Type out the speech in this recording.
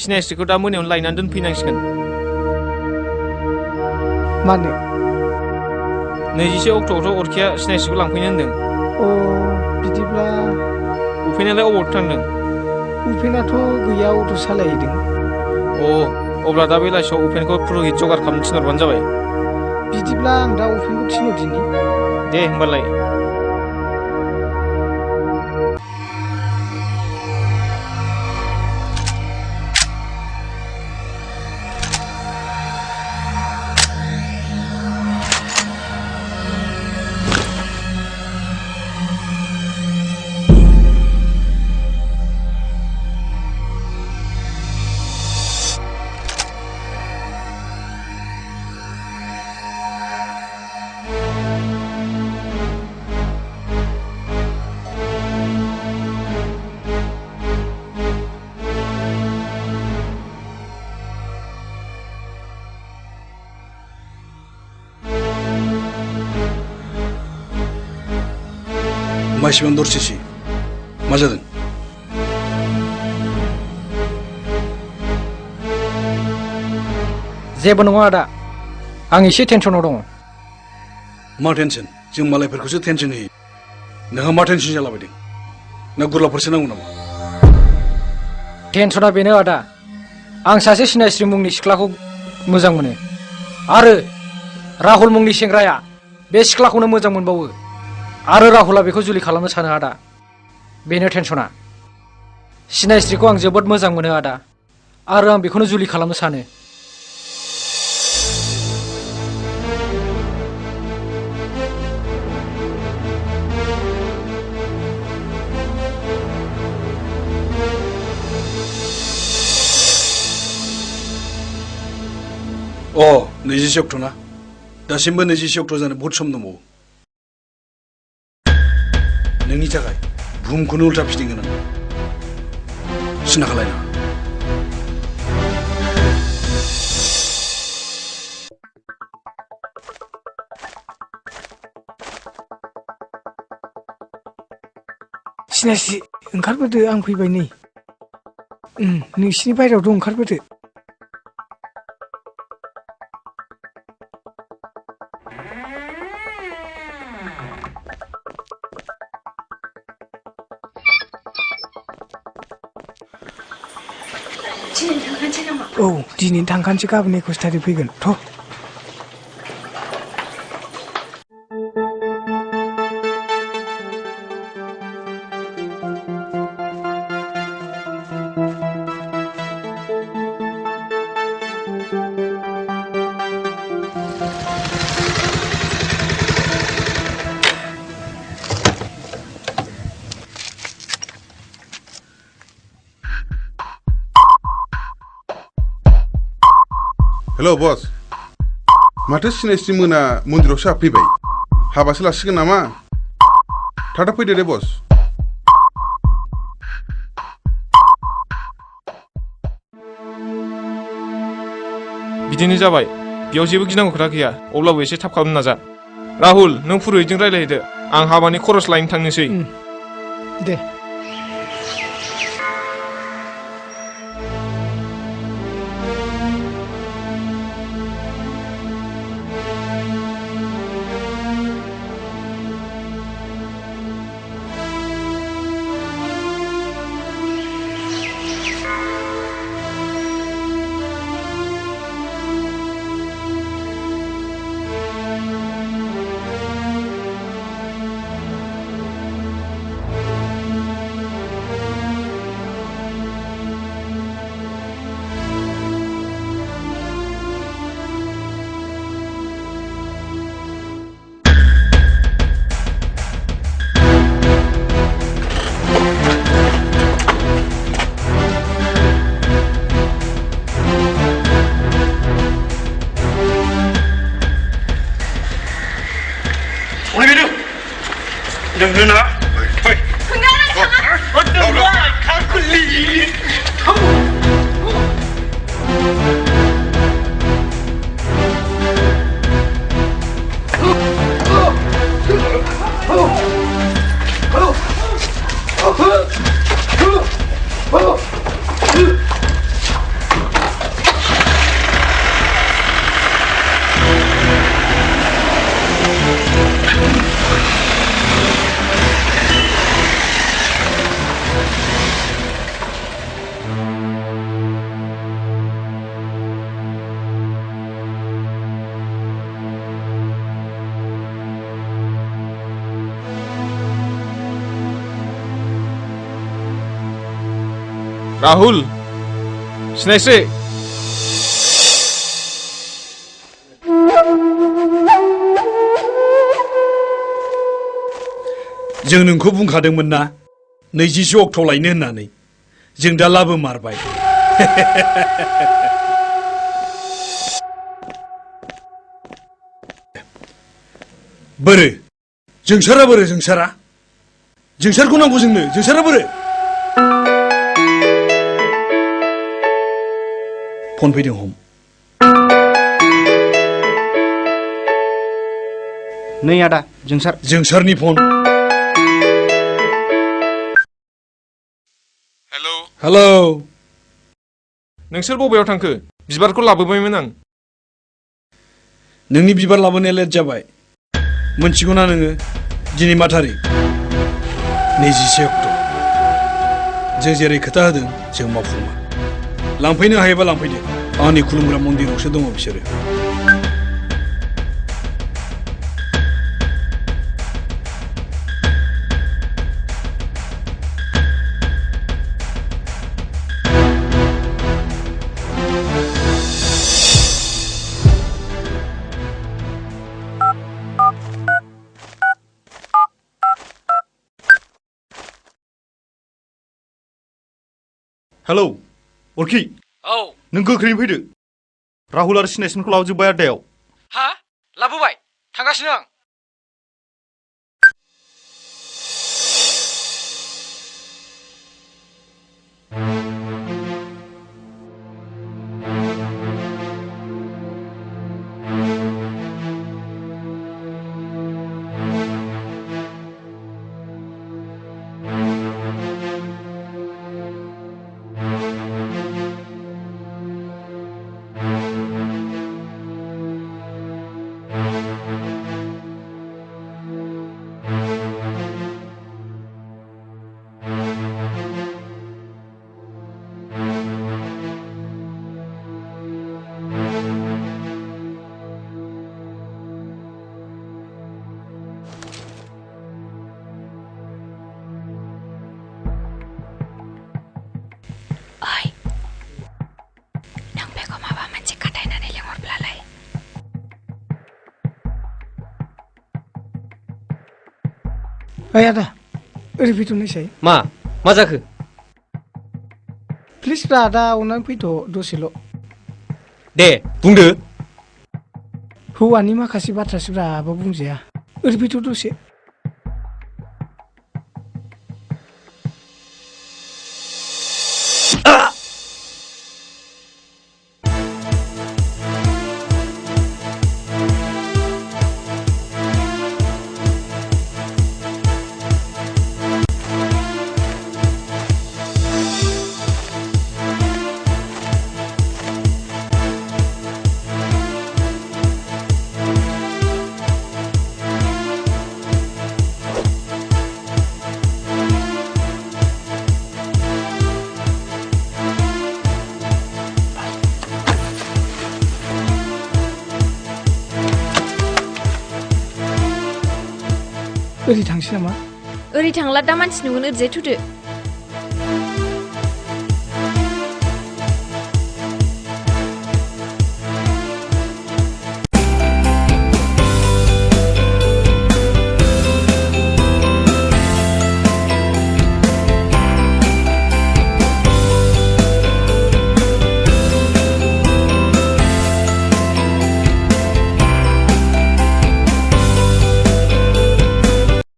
सिनायस्रिखौ दा मोनायावनो लायनानै दोनफैनांसिगोन। मानो? 21 अक्ट'आवथ' अरखिया सिनायस्रिखौ लांफैनो होनदों। अ बिदिब्ला उफेनालाय अबाव थांदों? उफेनाथ' गैया, अट' सालायहैदों। अ अब्ला दा बेलासियाव उफेनखौ पुर'हित जगार खालामनो थिनहरबानो जाबाय। बिदिब्ला आं दा उफेनखौ थिनहरदिनि। दे होमबालाय। माइसिबां दरसेसि मा जादों? जेबो नङा आदा, आं एसे टेनसनाव दङ। मा टेनसन? जों मालायफोरखौसो टेनसन होयो। नोंहा मा टेनसन जालाबायदों? ना गुरलाबफोरसो नांगौ नामा? टेनसना बेनो आदा, आं सासे सिनायस्रि मुंनि सिख्लाखौ मोजां मोनो आरो राहुल मुंनि सेंग्राया बे सिख्लाखौनो मोजां मोनबावो आरो राहुला बेखौ जुलि खालामनो सानो आदा। बेनो टेनसना। सिनायस्रिखौ आं जोबोद मोजां मोनो आदा आरो आं बेखौनो जुलि खालामनो सानो। अ 21 अक्ट' ना? दासिमबो 21 अक्ट' जानो बहुद सम दंबावो। नोंनि थाखाय बुहुमखौनो उल्था फिदिंगोन आं। सिन्था खालायनाङा। सिनायस्रि ओंखारबोदो, आं फैबाय नै। नोंसिनि बायहेरायाव दं, ओंखारबोदो। औ दिनै थांखानोसै, गाबोन 21 थारिख फैगोन थ'। हेल' बस, माथो सिनायस्रि मोना मन्दिरावसो हाबफैबाय? हाबासो लासिगोन नामा? थाब फैदो दे बस। बिदिनो जाबाय, बेयाव जेबो गिनांगौ खोथा गैया। अब्लाबो एसे थाब खालामनो नाजा। राहुल, नों पुर'हितजों रायज्लायहैदो। आं हाबानि खरस लायनो थांनोसै। दे। नोंनो ना? फै। राहुल सिनायस्रि जों नोंखौ बुंखादोंमोन ना 20 अक्ट'आव लायनो होननानै जों दा लाबोमारबाय बोरो जोंसारा बोरो जोंसारखौ नांगौ जोंनो जोंसारा बोरो फन फैदों हम नै आदा जोंसारनि फन हेलौ नोंसोर बबेयाव थांखो बिबारखौ लाबोबायमोन आं नोंनि बिबार लाबोनाया लेट जाबाय मोनथिगौना नोङो दिनै मा थारिख 21 अक्ट' जों जेरै खोथा होदों जों मावफुङा लांफैनो हायोबा लांफैदो आंनि खुलुमग्रा मन्दिरावसो दङ बिसोरो हेलौ अरखि औ नों गोख्रैनो फैदो राहुल आरो सिनायसिमखौ लाबोजोब्बाय आदायाव हा लाबोबाय थांगासिनो आं ओइ आदा ओरै फैथ'नोसै मा जाखो प्लिज रा आदा अननानै फैथ' दसेल' दे बुंदो हौवानि माखासे बाथ्रासो ब्राबो बुंजाया ओरै फैथ' दसे ओरै थांसै नामा ओरै थांला दा मानसि नुगोन ओरैजाय थुदो